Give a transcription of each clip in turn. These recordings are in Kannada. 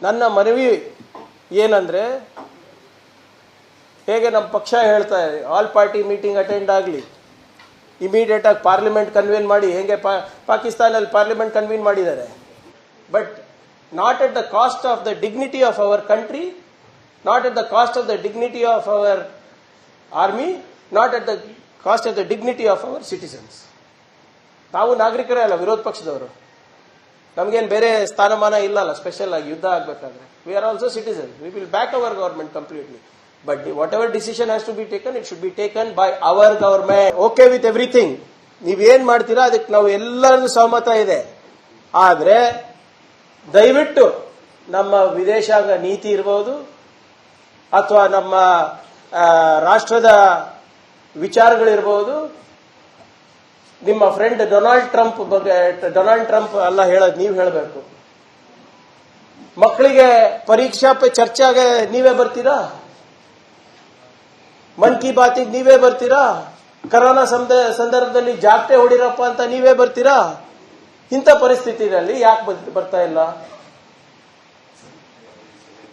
ನನ್ನ ಮನವಿ ಏನಂದರೆ, ಹೇಗೆ ನಮ್ಮ ಪಕ್ಷ ಹೇಳ್ತಾ ಇದೆ, ಆಲ್ ಪಾರ್ಟಿ ಮೀಟಿಂಗ್ ಅಟೆಂಡ್ ಆಗಲಿ, ಇಮಿಡಿಯೇಟಾಗಿ ಪಾರ್ಲಿಮೆಂಟ್ ಕನ್ವೀನ್ ಮಾಡಿ, ಹೇಗೆ ಪಾಕಿಸ್ತಾನಲ್ಲಿ ಪಾರ್ಲಿಮೆಂಟ್ ಕನ್ವೀನ್ ಮಾಡಿದ್ದಾರೆ. But not at the cost of the dignity of our country, not at the cost of the dignity of our army, not at the cost of the dignity of our citizens. ನಾವು ನಾಗರಿಕರೇ ಅಲ್ಲ, ವಿರೋಧ ಪಕ್ಷದವರು. ನಮಗೇನು ಬೇರೆ ಸ್ಥಾನಮಾನ ಇಲ್ಲಲ್ಲ ಸ್ಪೆಷಲ್ ಆಗಿ ಯುದ್ಧ ಆಗಬೇಕಾದ್ರೆ. We are also citizen. We will back hour government completely. But whatever decision has to be taken, it should be taken by our government. Okay with everything. ನೀವೇನ್ ಮಾಡ್ತೀರಾ ಅದಕ್ಕೆ ನಾವು ಎಲ್ಲರದ್ದು ಸಹಮತ ಇದೆ. ಆದರೆ ದಯವಿಟ್ಟು ನಮ್ಮ ವಿದೇಶಾಂಗ ನೀತಿ ಇರಬಹುದು ಅಥವಾ ನಮ್ಮ ರಾಷ್ಟ್ರದ ವಿಚಾರಗಳಿರಬಹುದು, ನಿಮ್ಮ ಫ್ರೆಂಡ್ ಡೊನಾಲ್ಡ್ ಟ್ರಂಪ್ ಬಗ್ಗೆ, ಡೊನಾಲ್ಡ್ ಟ್ರಂಪ್ ಅಲ್ಲ ಹೇಳೋದು, ನೀವು ಹೇಳಬೇಕು. ಮಕ್ಕಳಿಗೆ ಪರೀಕ್ಷಾ ಪೇ ಚರ್ಚೆಗೆ ನೀವೇ ಬರ್ತೀರಾ? ಮನ್ ಕಿ ಬಾತಿಗೆ ನೀವೇ ಬರ್ತೀರಾ? ಕರೋನಾ ಸಂದರ್ಭದಲ್ಲಿ ಜಾಗ್ಟೆ ಹೊಡಿರಪ್ಪ ಅಂತ ನೀವೇ ಬರ್ತೀರಾ? ಇಂಥ ಪರಿಸ್ಥಿತಿಯಲ್ಲಿ ಯಾಕೆ ಬರ್ತಾ ಇಲ್ಲ?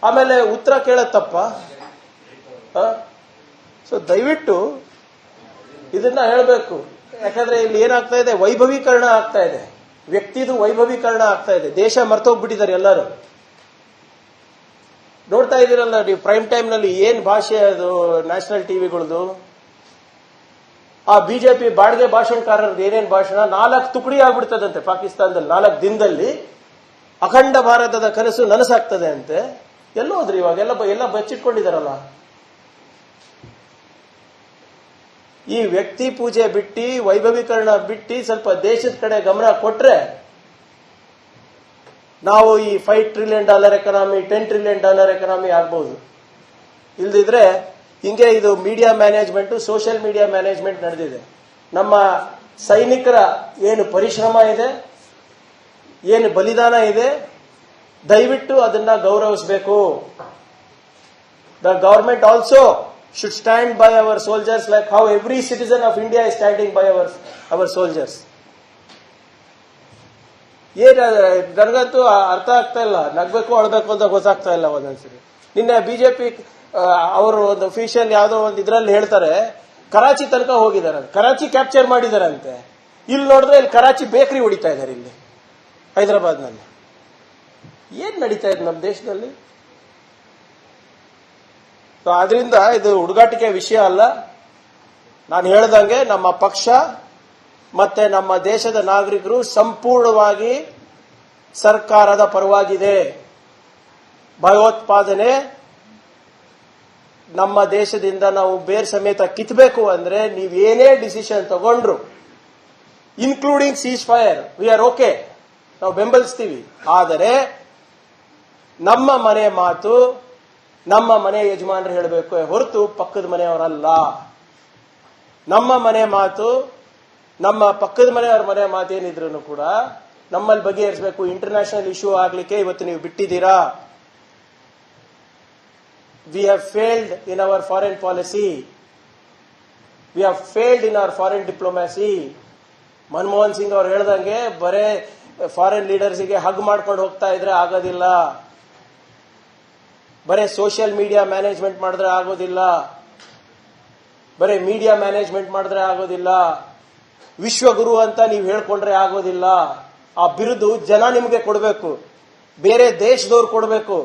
ಆಮೇಲೆ ಉತ್ತರ ಕೇಳೋದು ತಪ್ಪ? ಸೊ ದಯವಿಟ್ಟು ಇದನ್ನ ಹೇಳಬೇಕು. ಯಾಕಂದ್ರೆ ಇಲ್ಲಿ ಏನಾಗ್ತಾ ಇದೆ, ವೈಭವೀಕರಣ ಆಗ್ತಾ ಇದೆ, ವ್ಯಕ್ತಿದು ವೈಭವೀಕರಣ ಆಗ್ತಾ ಇದೆ. ದೇಶ ಮರ್ತೋಗ್ಬಿಟ್ಟಿದ್ದಾರೆ ಎಲ್ಲರೂ. ನೋಡ್ತಾ ಇದ್ದೀರಲ್ಲ ನೀವು ಪ್ರೈಮ್ ಟೈಮ್ ನಲ್ಲಿ ಏನ್ ಭಾಷೆ ಅದು ನ್ಯಾಷನಲ್ ಟಿವಿಗಳದು. ಆ ಬಿಜೆಪಿ ಬಾಡಿಗೆ ಭಾಷಣಕಾರರದ್ದು ಏನೇನ್ ಭಾಷಣ, 4 ತುಕಡಿ ಆಗ್ಬಿಡ್ತದಂತೆ ಪಾಕಿಸ್ತಾನದಲ್ಲಿ 4 ದಿನದಲ್ಲಿ. ಅಖಂಡ ಭಾರತದ ಕನಸು ನನಸಾಗ್ತದೆ ಅಂತೆ. ಎಲ್ಲೋದ್ರಿ ಇವಾಗ? ಎಲ್ಲ ಬಚ್ಚಿಟ್ಕೊಂಡಿದಾರಲ್ಲ. ಈ ವ್ಯಕ್ತಿ ಪೂಜೆ ಬಿಟ್ಟು, ವೈಭವೀಕರಣ ಬಿಟ್ಟು ಸ್ವಲ್ಪ ದೇಶದ ಕಡೆ ಗಮನ ಕೊಟ್ರೆ ನಾವು ಈ $5 ಟ್ರಿಲಿಯನ್ ಎಕಾನಮಿ, $10 ಟ್ರಿಲಿಯನ್ ಎಕಾನಮಿ ಆಗ್ಬಹುದು. ಇಲ್ದಿದ್ರೆ ಹಿಂಗೆ ಇದು media management, social media management ನಡೆದಿದೆ. ನಮ್ಮ ಸೈನಿಕರ ಏನು ಪರಿಶ್ರಮ ಇದೆ, ಏನು ಬಲಿದಾನ ಇದೆ, ದಯವಿಟ್ಟು ಅದನ್ನ ಗೌರವಿಸಬೇಕು. The government also should stand by our soldiers like how every citizen of India is standing by our soldiers. ನನಗಂತೂ ಅರ್ಥ ಆಗ್ತಾ ಇಲ್ಲ. ನಗ್ಬೇಕು ಅಳ್ಬೇಕು ಅಂತ ಗೊತ್ತಾಗ್ತಾ ಇಲ್ಲ ಒಂದೊಂದ್ಸರಿ. ನಿನ್ನೆ ಬಿಜೆಪಿ ಅವರು ಒಂದು ಅಫಿಷಿಯಲ್ ಯಾವುದೋ ಒಂದು ಇದ್ರಲ್ಲಿ ಹೇಳ್ತಾರೆ, ಕರಾಚಿ ತನಕ ಹೋಗಿದ್ದಾರೆ, ಕರಾಚಿ ಕ್ಯಾಪ್ಚರ್ ಮಾಡಿದಾರಂತೆ. ಇಲ್ಲಿ ನೋಡಿದ್ರೆ ಇಲ್ಲಿ ಕರಾಚಿ ಬೇಕರಿ ಹೊಡಿತಾ ಇದ್ದಾರೆ ಇಲ್ಲಿ ಹೈದರಾಬಾದ್ನಲ್ಲಿ. ಏನ್ ನಡೀತಾ ಇದೆ ನಮ್ಮ ದೇಶದಲ್ಲಿ? ಆದ್ರಿಂದ ಇದು ಹುಡುಗಾಟಿಕೆ ವಿಷಯ ಅಲ್ಲ. ನಾನು ಹೇಳ್ದಂಗೆ ನಮ್ಮ ಪಕ್ಷ ಮತ್ತೆ ನಮ್ಮ ದೇಶದ ನಾಗರಿಕರು ಸಂಪೂರ್ಣವಾಗಿ ಸರ್ಕಾರದ ಪರವಾಗಿದೆ. ಭಯೋತ್ಪಾದನೆ ನಮ್ಮ ದೇಶದಿಂದ ನಾವು ಬೇರ್ ಸಮೇತ ಕಿತ್ತಬೇಕು ಅಂದ್ರೆ ನೀವೇನೇ ಡಿಸಿಷನ್ ತಗೊಂಡ್ರು, including seize fire, V are okay, ನಾವು ಬೆಂಬಲಿಸ್ತೀವಿ. ಆದರೆ ನಮ್ಮ ಮನೆ ಮಾತು ನಮ್ಮ ಮನೆ ಯಜಮಾನರು ಹೇಳಬೇಕು ಹೊರತು ಪಕ್ಕದ ಮನೆಯವರಲ್ಲ. ನಮ್ಮ ಮನೆ ಮಾತು, ನಮ್ಮ ಪಕ್ಕದ ಮನೆಯವರ ಮನೆ ಮಾತೇನಿದ್ರು ಕೂಡ ನಮ್ಮಲ್ಲಿ ಬಗೆಹರಿಸಬೇಕು. ಇಂಟರ್ನ್ಯಾಷನಲ್ ಇಶ್ಯೂ ಆಗ್ಲಿಕ್ಕೆ ಇವತ್ತು ನೀವು ಬಿಟ್ಟಿದ್ದೀರಾ. We have failed in our foreign policy, we have failed in our foreign diplomacy. Manmohan Singh ಅವರು ಹೇಳ್ದಂಗೆ ಬರೇ ಫಾರಿನ್ ಲೀಡರ್ಸ್ಗೆ ಹಗ್ ಮಾಡ್ಕೊಂಡು ಹೋಗ್ತಾ ಇದ್ರೆ ಆಗೋದಿಲ್ಲ. ಬರೇ ಸೋಷಿಯಲ್ ಮೀಡಿಯಾ ಮ್ಯಾನೇಜ್ಮೆಂಟ್ ಮಾಡಿದ್ರೆ ಆಗೋದಿಲ್ಲ, ಬರೇ ಮೀಡಿಯಾ ಮ್ಯಾನೇಜ್ಮೆಂಟ್ ಮಾಡಿದ್ರೆ ಆಗೋದಿಲ್ಲ, ವಿಶ್ವಗುರು ಅಂತ ನೀವು ಹೇಳ್ಕೊಂಡ್ರೆ ಆಗೋದಿಲ್ಲ. ಆ ಬಿರುದು ಜನ ನಿಮಗೆ ಕೊಡಬೇಕು, ಬೇರೆ ದೇಶದವ್ರು ಕೊಡಬೇಕು.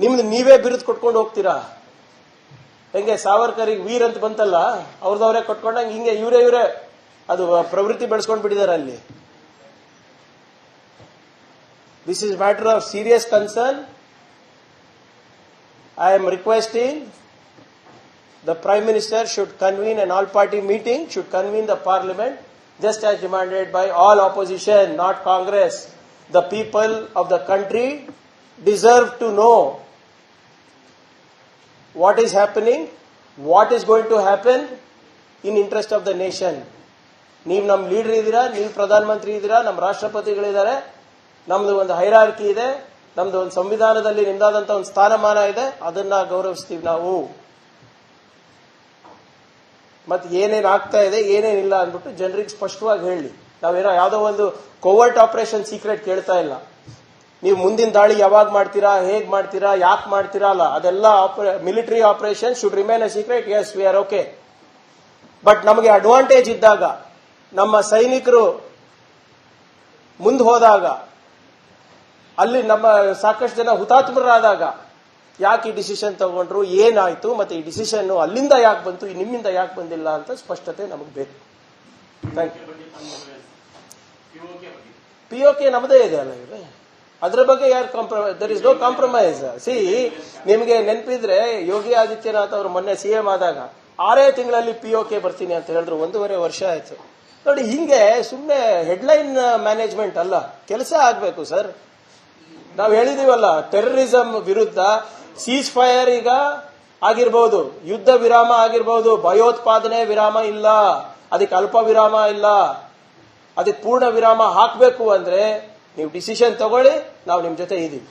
ನಿಮ್ದು ನೀವೇ ಬಿರುದು ಕೊಟ್ಕೊಂಡು ಹೋಗ್ತೀರಾ. ಹೆಂಗೆ ಸಾವರ್ಕರಿಗೆ ವೀರ್ ಅಂತ ಬಂತಲ್ಲ, ಅವ್ರದವ್ರೆ ಕೊಟ್ಕೊಂಡಂಗೆ ಹಿಂಗೆ ಇವರೇ ಅದು ಪ್ರವೃತ್ತಿ ಬೆಳೆಸ್ಕೊಂಡು ಬಿಟ್ಟಿದ್ದಾರೆ ಅಲ್ಲಿ. This is matter of serious concern. I am requesting the Prime Minister should convene an all-party meeting, should convene the Parliament, just as demanded by all opposition, not Congress. The people of the country deserve to know what is happening, what is going to happen in interest of the nation. ನೀವು ನಮ್ಮ ಲೀಡರ್ ಇದ್ದೀರಾ, ನೀವು ಪ್ರಧಾನ ಮಂತ್ರಿ ಇದ್ದೀರಾ, ನಮ್ಮ ರಾಷ್ಟ್ರಪತಿಗಳಿದ್ದಾರೆ, ನಮ್ದು ಒಂದು ಹೈರಾರ್ಕಿ ಇದೆ, ನಮ್ದು ಒಂದು ಸಂವಿಧಾನದಲ್ಲಿ ನಿಮ್ದಾದಂತ ಒಂದು ಸ್ಥಾನಮಾನ ಇದೆ, ಅದನ್ನ ಗೌರವಿಸ್ತೀವಿ ನಾವು. ಮತ್ತೆ ಏನೇನ್ ಆಗ್ತಾ ಇದೆ ಏನೇನಿಲ್ಲ ಅಂದ್ಬಿಟ್ಟು ಜನರಿಗೆ ಸ್ಪಷ್ಟವಾಗಿ ಹೇಳಿ. ನಾವೇನೋ ಯಾವುದೋ ಒಂದು ಕೋವರ್ಟ್ ಆಪರೇಷನ್ ಸೀಕ್ರೆಟ್ ಕೇಳ್ತಾ ಇಲ್ಲ. ನೀವು ಮುಂದಿನ ದಾಳಿ ಯಾವಾಗ ಮಾಡ್ತೀರಾ, ಹೇಗ್ ಮಾಡ್ತೀರಾ, ಯಾಕೆ ಮಾಡ್ತೀರಾ ಅಲ್ಲ, ಅದೆಲ್ಲ military operation should remain a secret. Yes, we are okay. But ನಮಗೆ ಅಡ್ವಾಂಟೇಜ್ ಇದ್ದಾಗ, ನಮ್ಮ ಸೈನಿಕರು ಮುಂದೆ ಹೋದಾಗ, ಅಲ್ಲಿ ನಮ್ಮ ಸಾಕಷ್ಟು ಜನ ಹುತಾತ್ಮರಾದಾಗ ಯಾಕೆ ಈ ಡಿಸಿಷನ್ ತಗೊಂಡ್ರು, ಏನಾಯ್ತು, ಮತ್ತೆ ಈ ಡಿಸಿಷನ್ ಅಲ್ಲಿಂದ ಯಾಕೆ ಬಂತು, ನಿಮ್ಮಿಂದ ಯಾಕೆ ಬಂದಿಲ್ಲ ಅಂತ ಸ್ಪಷ್ಟತೆ ನಮಗೆ ಬೇಕು. Thank you. ಪಿಒಕೆ ನಮ್ಮದೇ ಇದೆ ಅಲ್ಲ ಇವ್ರೆ, ಅದ್ರ ಬಗ್ಗೆ ಯಾರು ದರ್ ಇಸ್ ನೋ ಕಾಂಪ್ರಮೈಸ್. ನಿಮಗೆ ನೆನಪಿದ್ರೆ ಯೋಗಿ ಆದಿತ್ಯನಾಥ್ ಅವರು ಮೊನ್ನೆ ಸಿಎಂ ಆದಾಗ 6 ತಿಂಗಳಲ್ಲಿ ಪಿಒಕೆ ಬರ್ತೀನಿ ಅಂತ ಹೇಳಿದ್ರು. 1.5 ವರ್ಷ ಆಯ್ತು ನೋಡಿ. ಹಿಂಗೆ ಸುಮ್ಮನೆ ಹೆಡ್ಲೈನ್ ಮ್ಯಾನೇಜ್ಮೆಂಟ್ ಅಲ್ಲ, ಕೆಲಸ ಆಗ್ಬೇಕು ಸರ್. ನಾವು ಹೇಳಿದೀವಲ್ಲ, ಟೆರರಿಸಂ ವಿರುದ್ಧ ಸೀಸ್ ಫೈರ್ ಈಗ ಆಗಿರ್ಬೋದು, ಯುದ್ಧ ವಿರಾಮ ಆಗಿರ್ಬೋದು, ಭಯೋತ್ಪಾದನೆ ವಿರಾಮ ಇಲ್ಲ, ಅದಕ್ಕೆ ಅಲ್ಪ ವಿರಾಮ ಇಲ್ಲ. ಅದಕ್ಕೆ ಪೂರ್ಣ ವಿರಾಮ ಹಾಕಬೇಕು ಅಂದ್ರೆ ನೀವು ಡಿಸಿಷನ್ ತಗೊಳ್ಳಿ, ನಾವು ನಿಮ್ ಜೊತೆ ಇದೀವಿ.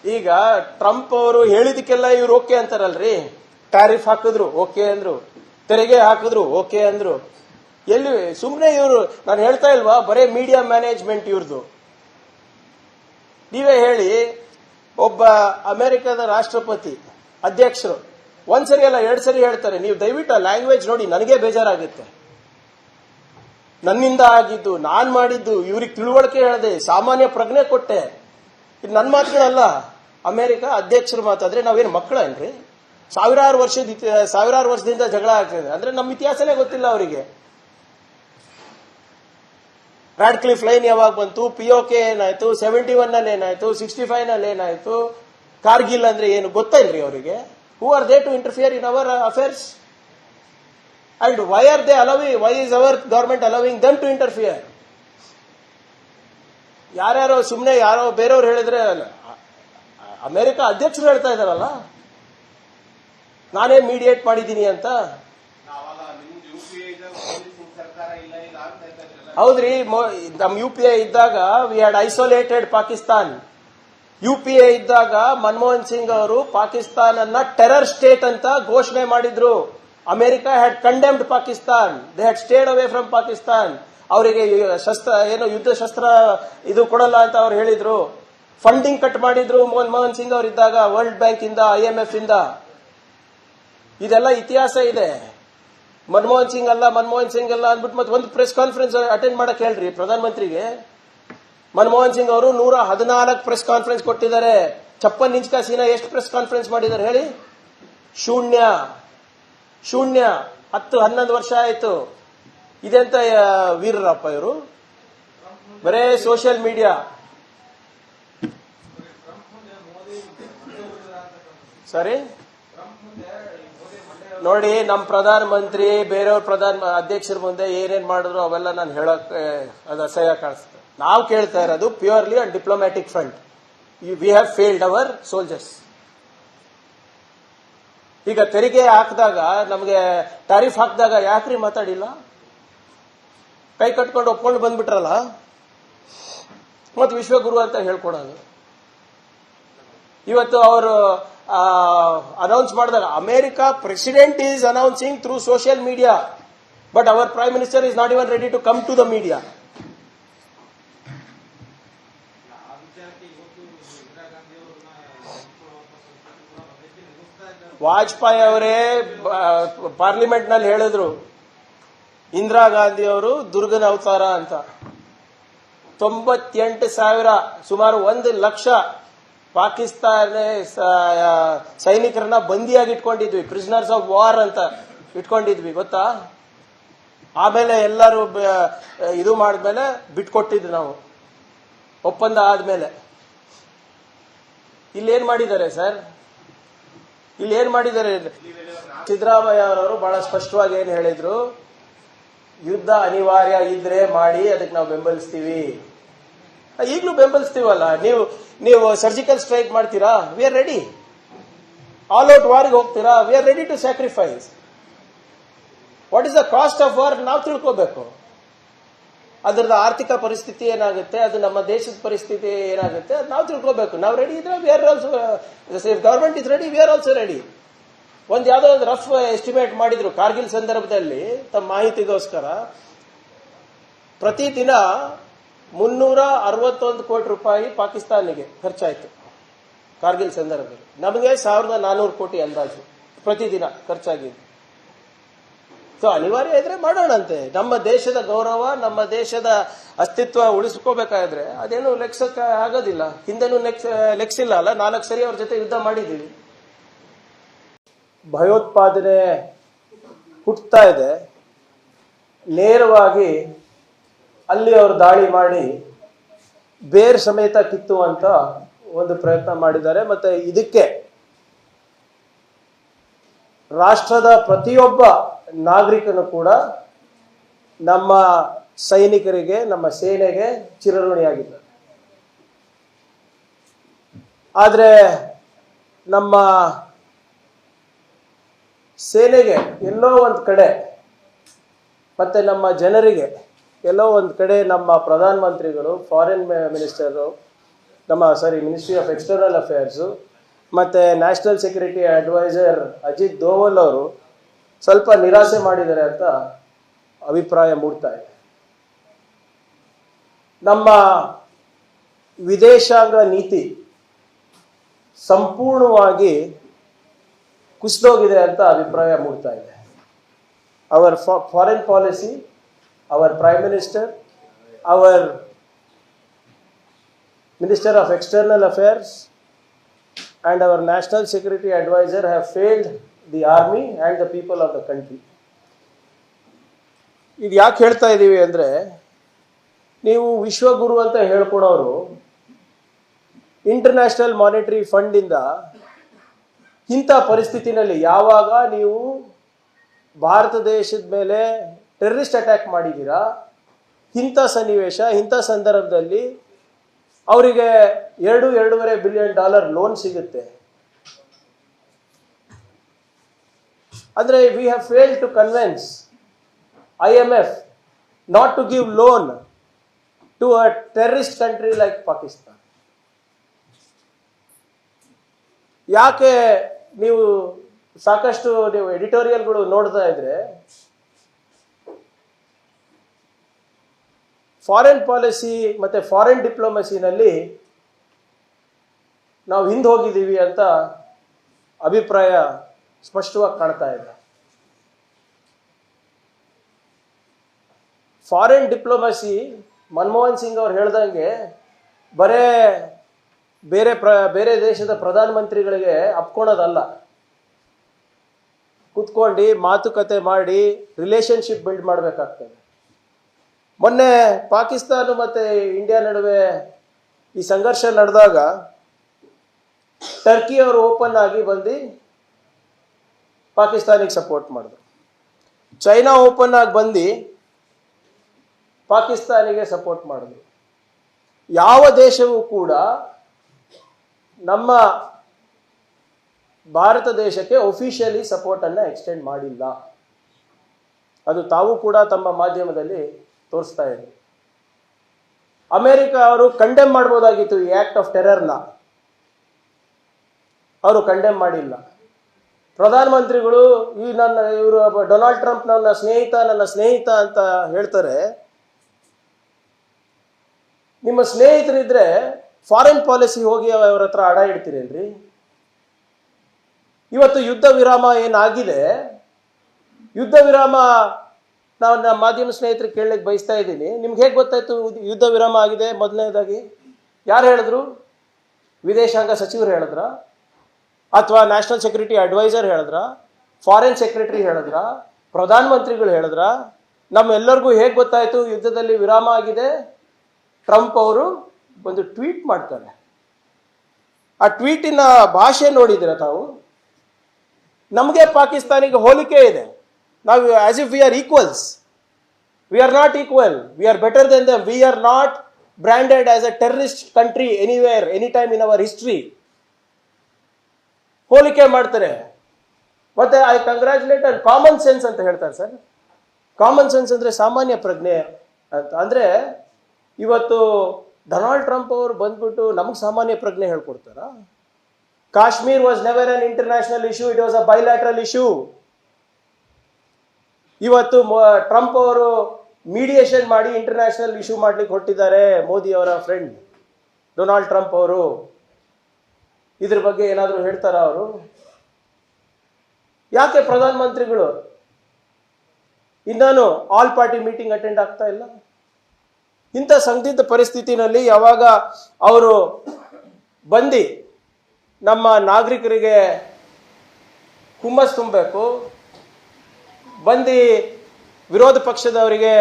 ಈಗ ಟ್ರಂಪ್ ಅವರು ಹೇಳಿದಕ್ಕೆಲ್ಲ ಇವ್ರು ಓಕೆ ಅಂತಾರಲ್ರಿ. ಟ್ಯಾರಿಫ್ ಹಾಕಿದ್ರು ಓಕೆ ಅಂದ್ರು, ತೆರಿಗೆ ಹಾಕಿದ್ರು ಓಕೆ ಅಂದ್ರು. ಎಲ್ಲಿ ಸುಮ್ಮನೆ ಇವರು, ನಾನು ಹೇಳ್ತಾ ಇಲ್ವಾ, ಬರೇ ಮೀಡಿಯಾ ಮ್ಯಾನೇಜ್ಮೆಂಟ್ ಇವ್ರದ್ದು. ನೀವೇ ಹೇಳಿ, ಒಬ್ಬ ಅಮೆರಿಕದ ರಾಷ್ಟ್ರಪತಿ ಅಧ್ಯಕ್ಷರು ಒಂದ್ಸರಿ ಅಲ್ಲ 2 ಸರಿ ಹೇಳ್ತಾರೆ. ನೀವು ದಯವಿಟ್ಟು ಆ ಲ್ಯಾಂಗ್ವೇಜ್ ನೋಡಿ, ನನಗೆ ಬೇಜಾರಾಗುತ್ತೆ. ನನ್ನಿಂದ ಆಗಿದ್ದು, ನಾನ್ ಮಾಡಿದ್ದು, ಇವ್ರಿಗೆ ತಿಳುವಳಿಕೆ ಹೇಳಿದೆ, ಸಾಮಾನ್ಯ ಪ್ರಜ್ಞೆ ಕೊಟ್ಟೆ. ಇದು ನನ್ನ ಮಾತುಗಳಲ್ಲ, ಅಮೆರಿಕ ಅಧ್ಯಕ್ಷರು ಮಾತಾದ್ರೆ ನಾವೇನು ಮಕ್ಕಳೇನ್ರಿ? 1000 ವರ್ಷದಿಂದ ಜಗಳ ಆಗ್ತದೆ ಅಂದ್ರೆ ನಮ್ಮ ಇತಿಹಾಸನೇ ಗೊತ್ತಿಲ್ಲ ಅವರಿಗೆ. ರಾಡ್ಕ್ಲಿಫ್ ಲೈನ್ ಯಾವಾಗ ಬಂತು, ಪಿಒಕೆ ಏನಾಯ್ತು, 71 ನಲ್ಲಿ ಏನಾಯ್ತು, 65 ನಲ್ಲಿ ಏನಾಯ್ತು, ಕಾರ್ಗಿಲ್ ಅಂದ್ರೆ ಏನು ಗೊತ್ತಾ ಇಲ್ರಿ ಅವರಿಗೆ? Who are they to interfere in our affairs? And why are they allowing, why is our government allowing them to interfere? ಯಾರ್ಯಾರೋ ಸುಮ್ಮನೆ ಯಾರೋ ಬೇರೆಯವ್ರು ಹೇಳಿದ್ರೆ, ಅಮೆರಿಕ ಅಧ್ಯಕ್ಷರು ಹೇಳ್ತಾ ಇದಾರಲ್ಲ ನಾನೇ ಮೀಡಿಯೇಟ್ ಮಾಡಿದ್ದೀನಿ ಅಂತ. ಹೌದ್ರಿ, ನಮ್ UPA ಇದ್ದಾಗ we had isolated Pakistan. UPA ಇದ್ದಾಗ ಮನಮೋಹನ್ ಸಿಂಗ್ ಅವರು ಪಾಕಿಸ್ತಾನ್ ಅನ್ನ ಟೆರರ್ ಸ್ಟೇಟ್ ಅಂತ ಘೋಷಣೆ ಮಾಡಿದ್ರು. America had condemned Pakistan, they had stayed away from Pakistan. ಅವರಿಗೆ ಏನು ಯುದ್ಧ ಶಸ್ತ್ರ ಇದು ಕೊಡಲ್ಲ ಅಂತ ಅವ್ರು ಹೇಳಿದ್ರು. ಫಂಡಿಂಗ್ ಕಟ್ ಮಾಡಿದ್ರು ಮನಮೋಹನ್ ಸಿಂಗ್ ಅವರು ಇದ್ದಾಗ, ವರ್ಲ್ಡ್ ಬ್ಯಾಂಕ್ ಇಂದ, IMF ಇಂದ. ಇದೆಲ್ಲ ಇತಿಹಾಸ ಇದೆ. ಮನಮೋಹನ್ ಸಿಂಗ್ ಅಲ್ಲ ಅಂದ್ಬಿಟ್ಟು ಮತ್ತೆ ಒಂದು ಪ್ರೆಸ್ ಕಾನ್ಫರೆನ್ಸ್ ಅಟೆಂಡ್ ಮಾಡಕ್ ಹೇಳ್ರಿ ಪ್ರಧಾನಮಂತ್ರಿಗೆ. ಮನಮೋಹನ್ ಸಿಂಗ್ ಅವರು 114 ಪ್ರೆಸ್ ಕಾನ್ಫರೆನ್ಸ್ ಕೊಟ್ಟಿದ್ದಾರೆ. 56 ಇಂಚ್ ಕಾಸಿನ ಎಷ್ಟು ಪ್ರೆಸ್ ಕಾನ್ಫರೆನ್ಸ್ ಮಾಡಿದ್ದಾರೆ ಹೇಳಿ? ಶೂನ್ಯ. 10-11 ವರ್ಷ ಆಯ್ತು. ಇದೆಂತ ವೀರರಪ್ಪ ಇವರು, ಬರೇ ಸೋಷಿಯಲ್ ಮೀಡಿಯಾ. ಸರಿ ನೋಡಿ, ನಮ್ಮ ಪ್ರಧಾನ ಮಂತ್ರಿ ಬೇರೆಯವ್ರ ಅಧ್ಯಕ್ಷರ ಮುಂದೆ ಏನೇನ್ ಮಾಡಿದ್ರು ಅವೆಲ್ಲ ನಾನು ಹೇಳಕ್ ಅದು ಅಸಹ್ಯ ಕಾಣಿಸ್ತದೆ. ನಾವು ಕೇಳ್ತಾ ಇರೋದು purely on diplomatic front. We have failed our soldiers. ಈಗ ತೆರಿಗೆ ಹಾಕಿದಾಗ, ನಮಗೆ ಟ್ಯಾರಿಫ್ ಹಾಕಿದಾಗ ಯಾಕ್ರಿ ಮಾತಾಡಿಲ್ಲ? ಕೈ ಕಟ್ಕೊಂಡು ಒಪ್ಕೊಂಡು ಬಂದ್ಬಿಟ್ರಲ್ಲ, ಮತ್ತು ವಿಶ್ವಗುರು ಅಂತ ಹೇಳ್ಕೊಡೋದು. ಇವತ್ತು ಅವರು ಅನೌನ್ಸ್ ಮಾಡಿದಾಗ, America president is announcing through social media, but our prime minister is not even ready to come to the media. Vajpayee ಅವರೇ ಪಾರ್ಲಿಮೆಂಟ್ ನಲ್ಲಿ ಹೇಳಿದ್ರು, ಇಂದಿರಾ ಗಾಂಧಿ ಅವರು ದುರ್ಗನ ಅವತಾರ ಅಂತ. 98,000 ಸುಮಾರು 1 ಲಕ್ಷ ಪಾಕಿಸ್ತಾನ ಸೈನಿಕರನ್ನ ಬಂದಿಯಾಗಿ ಇಟ್ಕೊಂಡಿದ್ವಿ, ಪ್ರಿಸನರ್ಸ್ ಆಫ್ ವಾರ್ ಅಂತ ಇಟ್ಕೊಂಡಿದ್ವಿ, ಗೊತ್ತಾ? ಆಮೇಲೆ ಎಲ್ಲರೂ ಇದು ಮಾಡಿದ್ಮೇಲೆ ಬಿಟ್ಕೊಟ್ಟಿದ್ವಿ ನಾವು, ಒಪ್ಪಂದ ಆದ್ಮೇಲೆ. ಇಲ್ಲೇನ್ ಮಾಡಿದ್ದಾರೆ ಸರ್? ಇಲ್ಲೇನ್ ಮಾಡಿದ್ದಾರೆ? ಸಿದ್ದರಾಮಯ್ಯ ಅವರು ಬಹಳ ಸ್ಪಷ್ಟವಾಗಿ ಏನ್ ಹೇಳಿದ್ರು, ಯುದ್ಧ ಅನಿವಾರ್ಯ ಇದ್ರೆ ಮಾಡಿ, ಅದಕ್ಕೆ ನಾವು ಬೆಂಬಲಿಸ್ತೀವಿ. ಈಗಲೂ ಬೆಂಬಲಿಸ್ತೀವಲ್ಲ. ನೀವು ಸರ್ಜಿಕಲ್ ಸ್ಟ್ರೈಕ್ ಮಾಡ್ತೀರಾ? We are ready. All out ವಾರ್ಗೆ ಹೋಗ್ತೀರಾ? We are ready to sacrifice. What is the cost of war ನಾವು ತಿಳ್ಕೋಬೇಕು. ಅದರದ ಆರ್ಥಿಕ ಪರಿಸ್ಥಿತಿ ಏನಾಗುತ್ತೆ, ಅದು ನಮ್ಮ ದೇಶದ ಪರಿಸ್ಥಿತಿ ಏನಾಗುತ್ತೆ, ಅದು ನಾವು ತಿಳ್ಕೋಬೇಕು. ನಾವು ರೆಡಿ ಇದ್ರೆ we are also, government is ready, we are also ready. ಒಂದು ಯಾವುದೋ ಒಂದು ರಫ್ ಎಸ್ಟಿಮೇಟ್ ಮಾಡಿದ್ರು ಕಾರ್ಗಿಲ್ ಸಂದರ್ಭದಲ್ಲಿ ತಮ್ಮ ಮಾಹಿತಿಗೋಸ್ಕರ. ಪ್ರತಿದಿನ 361 ಕೋಟಿ ರೂಪಾಯಿ ಪಾಕಿಸ್ತಾನಿಗೆ ಖರ್ಚಾಯಿತು ಕಾರ್ಗಿಲ್ ಸಂದರ್ಭದಲ್ಲಿ. ನಮಗೆ 1400 ಕೋಟಿ ಅಂದಾಜು ಪ್ರತಿದಿನ ಖರ್ಚಾಗಿದೆ. ಸೊ ಅನಿವಾರ್ಯ ಇದ್ರೆ ಮಾಡೋಣಂತೆ. ನಮ್ಮ ದೇಶದ ಗೌರವ, ನಮ್ಮ ದೇಶದ ಅಸ್ತಿತ್ವ ಉಳಿಸ್ಕೋಬೇಕಾದ್ರೆ ಅದೇನು ಲೆಕ್ಸಕ್ಕೆ ಆಗೋದಿಲ್ಲ. ಹಿಂದೆನೂ ಲೆಕ್ಸಿಲ್ಲ ಅಲ್ಲ, 4 ಸರಿ ಅವ್ರ ಜೊತೆ ಯುದ್ಧ ಮಾಡಿದ್ದೀವಿ. ಭಯೋತ್ಪಾದನೆ ಹುಟ್ಟುತ್ತಾ ಇದೆ, ನೇರವಾಗಿ ಅಲ್ಲಿ ಅವರು ದಾಳಿ ಮಾಡಿ ಬೇರ್ ಸಮೇತ ಕಿತ್ತುವಂತ ಒಂದು ಪ್ರಯತ್ನ ಮಾಡಿದ್ದಾರೆ. ಮತ್ತೆ ಇದಕ್ಕೆ ರಾಷ್ಟ್ರದ ಪ್ರತಿಯೊಬ್ಬ ನಾಗರಿಕನು ಕೂಡ ನಮ್ಮ ಸೈನಿಕರಿಗೆ, ನಮ್ಮ ಸೇನೆಗೆ ಚಿರಋಣಿಯಾಗಿದ್ದಾರೆ. ಆದರೆ ನಮ್ಮ ಸೇನೆಗೆ ಎಲ್ಲೋ ಒಂದು ಕಡೆ ಮತ್ತೆ ನಮ್ಮ ಜನರಿಗೆ ಎಲ್ಲೋ ಒಂದು ಕಡೆ ನಮ್ಮ ಪ್ರಧಾನಮಂತ್ರಿಗಳು, foreign minister, ministry of external affairs ಮತ್ತು national security adviser Ajit Doval ಅವರು ಸ್ವಲ್ಪ ನಿರಾಸೆ ಮಾಡಿದ್ದಾರೆ ಅಂತ ಅಭಿಪ್ರಾಯ ಮೂಡ್ತಾ ಇದೆ. ನಮ್ಮ ವಿದೇಶಾಂಗ ನೀತಿ ಸಂಪೂರ್ಣವಾಗಿ ಕುಸಿದೋಗಿದೆ ಅಂತ ಅಭಿಪ್ರಾಯ ಮೂಡ್ತಾ ಇದೆ. Our foreign policy, our Prime Minister, our Minister of External Affairs and our National Security Advisor have failed the army and the people of the country. ಇದು ಯಾಕೆ ಹೇಳ್ತಾ ಇದ್ದೀವಿ ಅಂದರೆ, ನೀವು ವಿಶ್ವಗುರು ಅಂತ ಹೇಳ್ಕೊಳೋರು ಇಂಟರ್ನ್ಯಾಷನಲ್ ಮಾನಿಟರಿ ಫಂಡಿಂದ ಇಂಥ ಪರಿಸ್ಥಿತಿನಲ್ಲಿ ಯಾವಾಗ ನೀವು ಭಾರತ ದೇಶದ ಮೇಲೆ ಟೆರರಿಸ್ಟ್ ಅಟ್ಯಾಕ್ ಮಾಡಿದ್ದೀರಾ, ಇಂಥ ಸನ್ನಿವೇಶ, ಇಂಥ ಸಂದರ್ಭದಲ್ಲಿ ಅವರಿಗೆ $2.5 ಬಿಲಿಯನ್ ಲೋನ್ ಸಿಗುತ್ತೆ ಅಂದರೆ we have failed to convince IMF not to give loan to a terrorist country like Pakistan. ಯಾಕೆ ನೀವು ಸಾಕಷ್ಟು ಎಡಿಟೋರಿಯಲ್ಗಳು ನೋಡ್ತಾ ಇದ್ರೆ ಫಾರಿನ್ ಪಾಲಿಸಿ ಮತ್ತು ಫಾರಿನ್ ಡಿಪ್ಲೊಮಸಿನಲ್ಲಿ ನಾವು ಹಿಂದೆ ಹೋಗಿದ್ದೀವಿ ಅಂತ ಅಭಿಪ್ರಾಯ ಸ್ಪಷ್ಟವಾಗಿ ಕಾಣ್ತಾ ಇದೆ. ಫಾರಿನ್ ಡಿಪ್ಲೊಮಸಿ ಮನಮೋಹನ್ ಸಿಂಗ್ ಅವ್ರು ಹೇಳ್ದಂಗೆ ಬರೇ ಬೇರೆ ದೇಶದ ಪ್ರಧಾನಮಂತ್ರಿಗಳಿಗೆ ಅಪ್ಕೊಳೋದಲ್ಲ, ಕೂತ್ಕೊಂಡು ಮಾತುಕತೆ ಮಾಡಿ ರಿಲೇಷನ್ಶಿಪ್ ಬಿಲ್ಡ್ ಮಾಡಬೇಕಾಗ್ತದೆ. ಮೊನ್ನೆ ಪಾಕಿಸ್ತಾನ ಮತ್ತು ಇಂಡಿಯಾ ನಡುವೆ ಈ ಸಂಘರ್ಷ ನಡೆದಾಗ ಟರ್ಕಿ ಅವರು ಓಪನ್ ಆಗಿ ಬಂದು ಪಾಕಿಸ್ತಾನಿಗೆ ಸಪೋರ್ಟ್ ಮಾಡಿದ್ರು. ಚೈನಾ ಓಪನ್ ಆಗಿ ಬಂದು ಪಾಕಿಸ್ತಾನಿಗೆ ಸಪೋರ್ಟ್ ಮಾಡಿದ್ರು. ಯಾವ ದೇಶವೂ ಕೂಡ ನಮ್ಮ ಭಾರತ ದೇಶಕ್ಕೆ ಒಫಿಷಿಯಲಿ ಸಪೋರ್ಟನ್ನು ಎಕ್ಸ್ಟೆಂಡ್ ಮಾಡಿಲ್ಲ. ಅದು ತಾವು ಕೂಡ ತಮ್ಮ ಮಾಧ್ಯಮದಲ್ಲಿ ತೋರಿಸ್ತಾ ಇದೆ. ಅಮೆರಿಕ ಅವರು ಕಂಡೆಮ್ ಮಾಡ್ಬೋದಾಗಿತ್ತು ಈ ಆಕ್ಟ್ ಆಫ್ ಟೆರರ್ನ, ಅವರು ಕಂಡೆಮ್ ಮಾಡಿಲ್ಲ. ಪ್ರಧಾನಮಂತ್ರಿಗಳು ಇವರು ಡೊನಾಲ್ಡ್ ಟ್ರಂಪ್ ನನ್ನ ಸ್ನೇಹಿತ ಅಂತ ಹೇಳ್ತಾರೆ. ನಿಮ್ಮ ಸ್ನೇಹಿತರಿದ್ರೆ ಫಾರಿನ್ ಪಾಲಿಸಿ ಹೋಗಿ ಅವರ ಹತ್ರ ಅಡ ಇಡ್ತೀರೇನ್ರಿ? ಇವತ್ತು ಯುದ್ಧ ವಿರಾಮ ಏನಾಗಿದೆ, ಯುದ್ಧ ವಿರಾಮ ನಾವು ನಮ್ಮ ಮಾಧ್ಯಮ ಸ್ನೇಹಿತರಿಗೆ ಕೇಳಲಿಕ್ಕೆ ಬಯಸ್ತಾ ಇದ್ದೀನಿ. ನಿಮ್ಗೆ ಹೇಗೆ ಗೊತ್ತಾಯ್ತು ಯುದ್ಧ ವಿರಾಮ ಆಗಿದೆ? ಮೊದಲನೇದಾಗಿ ಯಾರು ಹೇಳಿದ್ರು? ವಿದೇಶಾಂಗ ಸಚಿವರು ಹೇಳಿದ್ರ, ಅಥವಾ ನ್ಯಾಷನಲ್ ಸೆಕ್ಯೂರಿಟಿ ಅಡ್ವೈಸರ್ ಹೇಳಿದ್ರ, ಫಾರಿನ್ ಸೆಕ್ರೆಟರಿ ಹೇಳಿದ್ರ, ಪ್ರಧಾನಮಂತ್ರಿಗಳು ಹೇಳಿದ್ರ? ನಮ್ಮೆಲ್ಲರಿಗೂ ಹೇಗೆ ಗೊತ್ತಾಯ್ತು ಯುದ್ಧದಲ್ಲಿ ವಿರಾಮ ಆಗಿದೆ? ಟ್ರಂಪ್ ಅವರು ಒಂದು ಟ್ವೀಟ್ ಮಾಡ್ತಾರೆ. ಆ ಟ್ವೀಟಿನ ಭಾಷೆ ನೋಡಿದಿರ ತಾವು? ನಮಗೆ ಪಾಕಿಸ್ತಾನಿಗೆ ಹೋಲಿಕೆ ಇದೆ. ನಾವು as if we are equals. We are not equal. We are better than them. We are not branded as a terrorist country anywhere any time in our history. ಹೋಲಿಕೆ ಮಾಡ್ತಾರೆ. ಮತ್ತೆ I congratulate and common sense ಅಂತ ಹೇಳ್ತಾರೆ ಸರ್. ಕಾಮನ್ ಸೆನ್ಸ್ ಅಂದ್ರೆ ಸಾಮಾನ್ಯ ಪ್ರಜ್ಞೆ ಅಂತ. ಅಂದ್ರೆ ಇವತ್ತು ಡೊನಾಲ್ಡ್ ಟ್ರಂಪ್ ಅವರು ಬಂದ್ಬಿಟ್ಟು ನಮಗೆ ಸಾಮಾನ್ಯ ಪ್ರಜ್ಞೆ ಹೇಳ್ಕೊಡ್ತಾರ? Kashmir was never an international issue, it was a bilateral issue. ಇವತ್ತು ಟ್ರಂಪ್ ಅವರು ಮೀಡಿಯೇಷನ್ ಮಾಡಿ ಇಂಟರ್ನ್ಯಾಷನಲ್ ಇಶ್ಯೂ ಮಾಡ್ಲಿಕ್ಕೆ ಹೊರಟಿದ್ದಾರೆ. ಮೋದಿ ಅವರ ಫ್ರೆಂಡ್ ಡೊನಾಲ್ಡ್ ಟ್ರಂಪ್ ಅವರು ಇದ್ರ ಬಗ್ಗೆ ಏನಾದರೂ ಹೇಳ್ತಾರ ಅವರು? ಯಾಕೆ ಪ್ರಧಾನಮಂತ್ರಿಗಳು ಇನ್ನೂ ಆಲ್ ಪಾರ್ಟಿ ಮೀಟಿಂಗ್ ಅಟೆಂಡ್ ಆಗ್ತಾ ಇಲ್ಲ? ಇಂಥ ಸಂದಿಗ್ಧ ಪರಿಸ್ಥಿತಿನಲ್ಲಿ ಯಾವಾಗ ಅವರು ಬಂದು ನಮ್ಮ ನಾಗರಿಕರಿಗೆ ಹುಮ್ಮಸ್ ತುಂಬಬೇಕು, ಬಂದು ವಿರೋಧ ಪಕ್ಷದವರಿಗೆ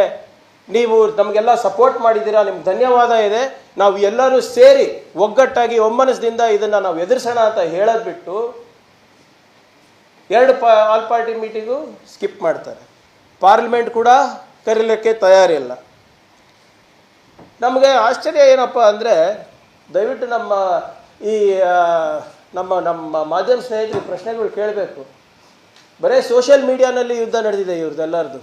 ನೀವು ನಮಗೆಲ್ಲ ಸಪೋರ್ಟ್ ಮಾಡಿದ್ದೀರಾ, ನಿಮ್ಗೆ ಧನ್ಯವಾದ ಇದೆ, ನಾವು ಎಲ್ಲರೂ ಸೇರಿ ಒಗ್ಗಟ್ಟಾಗಿ ಒಮ್ಮನಸ್ದಿಂದ ಇದನ್ನು ನಾವು ಎದುರಿಸೋಣ ಅಂತ ಹೇಳೋದು ಬಿಟ್ಟು ಆಲ್ ಪಾರ್ಟಿ ಮೀಟಿಂಗು ಸ್ಕಿಪ್ ಮಾಡ್ತಾರೆ. ಪಾರ್ಲಿಮೆಂಟ್ ಕೂಡ ಕರೀಲಿಕ್ಕೆ ತಯಾರಿಲ್ಲ. ನಮಗೆ ಆಶ್ಚರ್ಯ ಏನಪ್ಪ ಅಂದರೆ, ದಯವಿಟ್ಟು ನಮ್ಮ ಈ ನಮ್ಮ ಮಾಧ್ಯಮ ಸ್ನೇಹಿತರು ಪ್ರಶ್ನೆಗಳು ಕೇಳಬೇಕು. ಬರೀ ಸೋಷಿಯಲ್ ಮೀಡಿಯಾನಲ್ಲಿ ಯುದ್ಧ ನಡೆದಿದೆ ಇವ್ರದ್ದೆಲ್ಲರದು.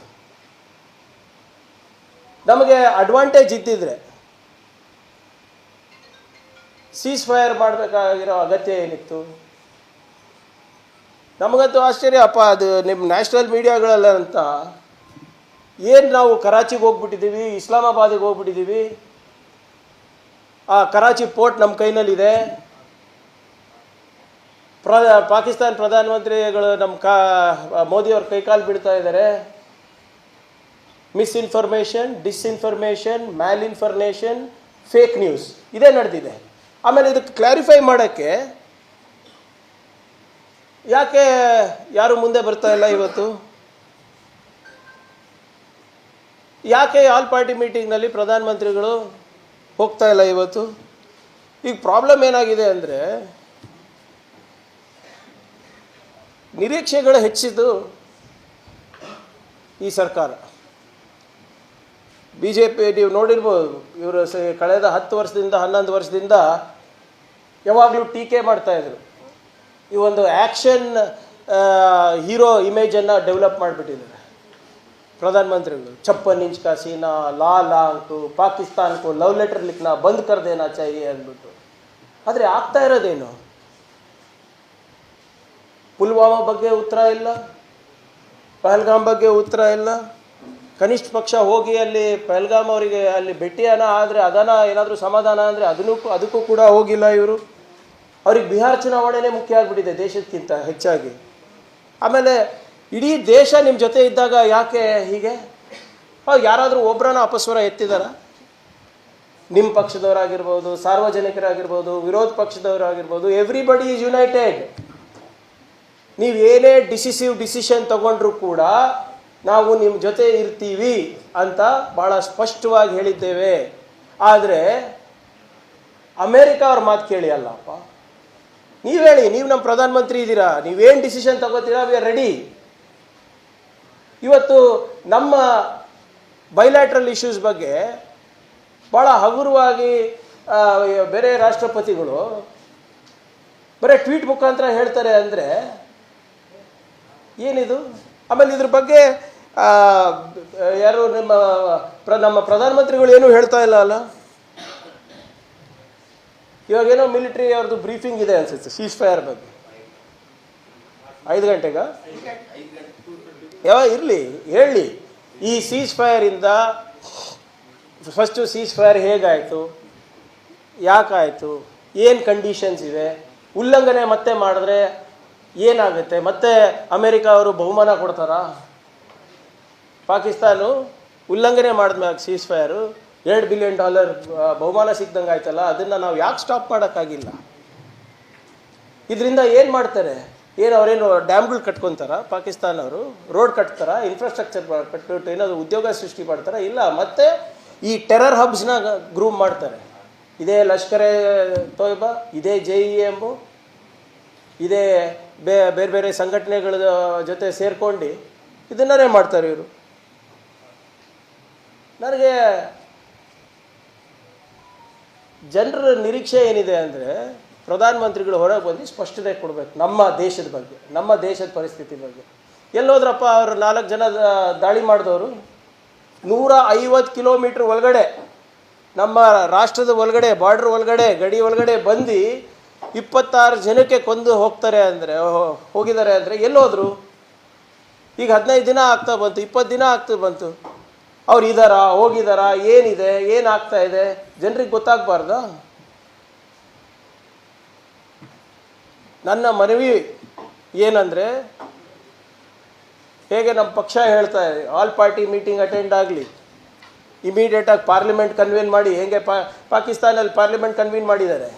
ನಮಗೆ ಅಡ್ವಾಂಟೇಜ್ ಇದ್ದಿದ್ರೆ ಸೀಸ್ ಫೈರ್ ಮಾಡಬೇಕಾಗಿರೋ ಅಗತ್ಯ ಏನಿತ್ತು? ನಮಗಂತೂ ಆಶ್ಚರ್ಯ ಅಪ್ಪ, ಅದು ನಿಮ್ಮ ನ್ಯಾಷನಲ್ ಮೀಡಿಯಾಗಳೆಲ್ಲ ಅಂತ ಏನು ನಾವು ಕರಾಚಿಗೆ ಹೋಗ್ಬಿಟ್ಟಿದ್ದೀವಿ, ಇಸ್ಲಾಮಾಬಾದಿಗೆ ಹೋಗ್ಬಿಟ್ಟಿದ್ದೀವಿ, ಆ ಕರಾಚಿ ಪೋರ್ಟ್ ನಮ್ಮ ಕೈನಲ್ಲಿದೆ, ಪಾಕಿಸ್ತಾನ ಪ್ರಧಾನಮಂತ್ರಿಗಳು ನಮ್ಮ ಮೋದಿಯವ್ರ ಕೈಕಾಲು ಬಿಡ್ತಾ ಇದ್ದಾರೆ, ಮಿಸ್ಇನ್ಫಾರ್ಮೇಷನ್, ಡಿಸ್ಇನ್ಫಾರ್ಮೇಷನ್, ಮ್ಯಾಲ್ಇನ್ಫಾರ್ಮೇಷನ್, ಫೇಕ್ ನ್ಯೂಸ್ ಇದೇ ನಡೆದಿದೆ. ಆಮೇಲೆ ಇದಕ್ಕೆ ಕ್ಲಾರಿಫೈ ಮಾಡೋಕ್ಕೆ ಯಾಕೆ ಯಾರು ಮುಂದೆ ಬರ್ತಾ ಇಲ್ಲ ಇವತ್ತು? ಯಾಕೆ ಆಲ್ ಪಾರ್ಟಿ ಮೀಟಿಂಗ್ನಲ್ಲಿ ಪ್ರಧಾನಮಂತ್ರಿಗಳು ಹೋಗ್ತಾ ಇಲ್ಲ ಇವತ್ತು? ಈಗ ಪ್ರಾಬ್ಲಮ್ ಏನಾಗಿದೆ ಅಂದರೆ, ನಿರೀಕ್ಷೆಗಳು ಹೆಚ್ಚಿದ್ದು ಈ ಸರ್ಕಾರ. ಬಿ ಜೆ ಪಿ ನೀವು ನೋಡಿರ್ಬೋದು, ಇವರು ಕಳೆದ 10 ವರ್ಷದಿಂದ 11 ವರ್ಷದಿಂದ ಯಾವಾಗಲೂ ಟೀಕೆ ಮಾಡ್ತಾಯಿದ್ರು. ಈ ಒಂದು ಆ್ಯಕ್ಷನ್ ಹೀರೋ ಇಮೇಜನ್ನು ಡೆವಲಪ್ ಮಾಡಿಬಿಟ್ಟಿದ್ದಾರೆ ಪ್ರಧಾನಮಂತ್ರಿಗಳು. 56 ಇಂಚ್ का सीना, लाल आंख, पाकिस्तान को लव लेटर लिखना बंद कर देना चाहिए ಅಂದ್ಬಿಟ್ಟು. ಆದರೆ ಆಗ್ತಾ ಇರೋದೇನು? ಪುಲ್ವಾಮಾ ಬಗ್ಗೆ ಉತ್ತರ ಇಲ್ಲ, ಪಹಲ್ಗಾಮ್ ಬಗ್ಗೆ ಉತ್ತರ ಇಲ್ಲ. ಕನಿಷ್ಠ ಪಕ್ಷ ಹೋಗಿ ಅಲ್ಲಿ ಪಹಲ್ಗಾಮ್ ಅವರಿಗೆ ಅಲ್ಲಿ ಭೇಟಿಯಾನ ಆದರೆ ಅದನ್ನ ಏನಾದರೂ ಸಮಾಧಾನ ಅಂದರೆ ಅದಕ್ಕೂ ಕೂಡ ಹೋಗಿಲ್ಲ ಇವರು. ಅವ್ರಿಗೆ ಬಿಹಾರ ಚುನಾವಣೆನೇ ಮುಖ್ಯ ಆಗಿಬಿಟ್ಟಿದೆ ದೇಶಕ್ಕಿಂತ ಹೆಚ್ಚಾಗಿ. ಆಮೇಲೆ ಇಡೀ ದೇಶ ನಿಮ್ಮ ಜೊತೆ ಇದ್ದಾಗ ಯಾಕೆ ಹೀಗೆ? ಯಾರಾದರೂ ಒಬ್ಬರನ್ನ ಅಪಸ್ವರ ಎತ್ತಿದಾರ? ನಿಮ್ಮ ಪಕ್ಷದವರಾಗಿರ್ಬೋದು, ಸಾರ್ವಜನಿಕರಾಗಿರ್ಬೋದು, ವಿರೋಧ ಪಕ್ಷದವರಾಗಿರ್ಬೋದು, ಎವ್ರಿಬಡಿ ಈಸ್ ಯುನೈಟೆಡ್. ನೀವು ಏನೇ ಡಿಸಿಷನ್ ತಗೊಂಡ್ರೂ ಕೂಡ ನಾವು ನಿಮ್ಮ ಜೊತೆ ಇರ್ತೀವಿ ಅಂತ ಭಾಳ ಸ್ಪಷ್ಟವಾಗಿ ಹೇಳಿದ್ದೇವೆ. ಆದರೆ ಅಮೇರಿಕಾ ಅವ್ರ ಮಾತು ಕೇಳಿ ಅಲ್ಲಪ್ಪ. ನೀವು ಹೇಳಿ, ನೀವು ನಮ್ಮ ಪ್ರಧಾನಮಂತ್ರಿ ಇದ್ದೀರಾ, ನೀವೇನು ಡಿಸಿಷನ್ ತಗೋತೀರಾ, ವಿ ಆರ್ ರೆಡಿ. ಇವತ್ತು ನಮ್ಮ ಬೈಲ್ಯಾಟ್ರಲ್ ಇಶ್ಯೂಸ್ ಬಗ್ಗೆ ಭಾಳ ಹಗುರವಾಗಿ ಬೇರೆ ರಾಷ್ಟ್ರಪತಿಗಳು ಬರೀ ಟ್ವೀಟ್ ಮುಖಾಂತರ ಹೇಳ್ತಾರೆ ಅಂದರೆ ಏನಿದು? ಆಮೇಲೆ ಇದ್ರ ಬಗ್ಗೆ ಯಾರು ನಮ್ಮ ಪ್ರಧಾನಮಂತ್ರಿಗಳು ಏನೂ ಹೇಳ್ತಾ ಇಲ್ಲ ಅಲ್ಲ. ಇವಾಗೇನೋ ಮಿಲಿಟ್ರಿ ಅವ್ರದ್ದು ಬ್ರೀಫಿಂಗ್ ಇದೆ ಅನ್ಸುತ್ತೆ ಸೀಸ್ ಫೈರ್ ಬಗ್ಗೆ. 5 ಗಂಟೆಗ ಯಾವ ಇರಲಿ ಹೇಳಿ. ಈ ಸೀಸ್ ಫೈರಿಂದ ಫಸ್ಟು ಸೀಸ್ ಫೈರ್ ಹೇಗಾಯಿತು, ಯಾಕಾಯಿತು, ಏನು ಕಂಡೀಷನ್ಸ್ ಇವೆ, ಉಲ್ಲಂಘನೆ ಮತ್ತೆ ಮಾಡಿದ್ರೆ ಏನಾಗುತ್ತೆ, ಮತ್ತೆ ಅಮೇರಿಕಾ ಅವರು ಬಹುಮಾನ ಕೊಡ್ತಾರಾ? ಪಾಕಿಸ್ತಾನ ಉಲ್ಲಂಘನೆ ಮಾಡಿದ್ಮ್ಯಾಗ ಸೀಸ್ ಫೈರು $2 ಬಿಲಿಯನ್ ಬಹುಮಾನ ಸಿಕ್ದಂಗೆ ಆಯ್ತಲ್ಲ, ಅದನ್ನು ನಾವು ಯಾಕೆ ಸ್ಟಾಪ್ ಮಾಡೋಕ್ಕಾಗಿಲ್ಲ? ಇದರಿಂದ ಏನು ಮಾಡ್ತಾರೆ? ಅವರೇನು ಡ್ಯಾಮ್ಗಳು ಕಟ್ಕೊತಾರ ಪಾಕಿಸ್ತಾನವರು, ರೋಡ್ ಕಟ್ತಾರ, ಇನ್ಫ್ರಾಸ್ಟ್ರಕ್ಚರ್ ಕಟ್ಬಿಟ್ಟು ಏನಾದರೂ ಉದ್ಯೋಗ ಸೃಷ್ಟಿ ಮಾಡ್ತಾರ? ಇಲ್ಲ, ಮತ್ತೆ ಈ ಟೆರರ್ ಹಬ್ಸ್ನ ಗ್ರೂಪ್ ಮಾಡ್ತಾರೆ. ಇದೇ ಲಷ್ಕರ್ ತೊಯ್ಬಾ, ಇದೇ JEM, ಇದೇ ಬೇರೆ ಬೇರೆ ಸಂಘಟನೆಗಳ ಜೊತೆ ಸೇರ್ಕೊಂಡು ಇದನ್ನೇ ಮಾಡ್ತಾರೆ ಇವರು. ನನಗೆ ಜನರ ನಿರೀಕ್ಷೆ ಏನಿದೆ ಅಂದರೆ, ಪ್ರಧಾನಮಂತ್ರಿಗಳು ಹೊರಗೆ ಬಂದು ಸ್ಪಷ್ಟತೆ ಕೊಡಬೇಕು ನಮ್ಮ ದೇಶದ ಬಗ್ಗೆ, ನಮ್ಮ ದೇಶದ ಪರಿಸ್ಥಿತಿ ಬಗ್ಗೆ. ಎಲ್ಲೋದ್ರಪ್ಪ ಅವರು 4 ಜನ ದಾಳಿ ಮಾಡಿದವರು 150 ಕಿಲೋಮೀಟ್ರ್ ಒಳಗಡೆ, ನಮ್ಮ ರಾಷ್ಟ್ರದ ಒಳಗಡೆ, ಬಾರ್ಡ್ರ್ ಒಳಗಡೆ, ಗಡಿ ಒಳಗಡೆ ಬಂದು 26 ಜನಕ್ಕೆ ಕೊಂದು ಹೋಗ್ತಾರೆ ಅಂದರೆ ಹೋಗಿದ್ದಾರೆ ಅಂದರೆ ಎಲ್ಲೋದ್ರು? ಈಗ 15 ದಿನ ಆಗ್ತಾ ಬಂತು, 20 ದಿನ ಆಗ್ತಾ ಬಂತು. ಅವ್ರು ಇದ್ದಾರಾ, ಹೋಗಿದ್ದಾರಾ, ಏನಿದೆ, ಏನಾಗ್ತಾ ಇದೆ ಜನರಿಗೆ ಗೊತ್ತಾಗಬಾರ್ದ? ನನ್ನ ಮನವಿ ಏನಂದರೆ, ಹೇಗೆ ನಮ್ಮ ಪಕ್ಷ ಹೇಳ್ತಾ ಇದೆ, ಆಲ್ ಪಾರ್ಟಿ ಮೀಟಿಂಗ್ ಅಟೆಂಡ್ ಆಗಲಿ, ಇಮಿಡಿಯೇಟಾಗಿ ಪಾರ್ಲಿಮೆಂಟ್ ಕನ್ವೀನ್ ಮಾಡಿ, ಹೇಗೆ ಪಾಕಿಸ್ತಾನಲ್ಲಿ ಪಾರ್ಲಿಮೆಂಟ್ ಕನ್ವೀನ್ ಮಾಡಿದ್ದಾರೆ.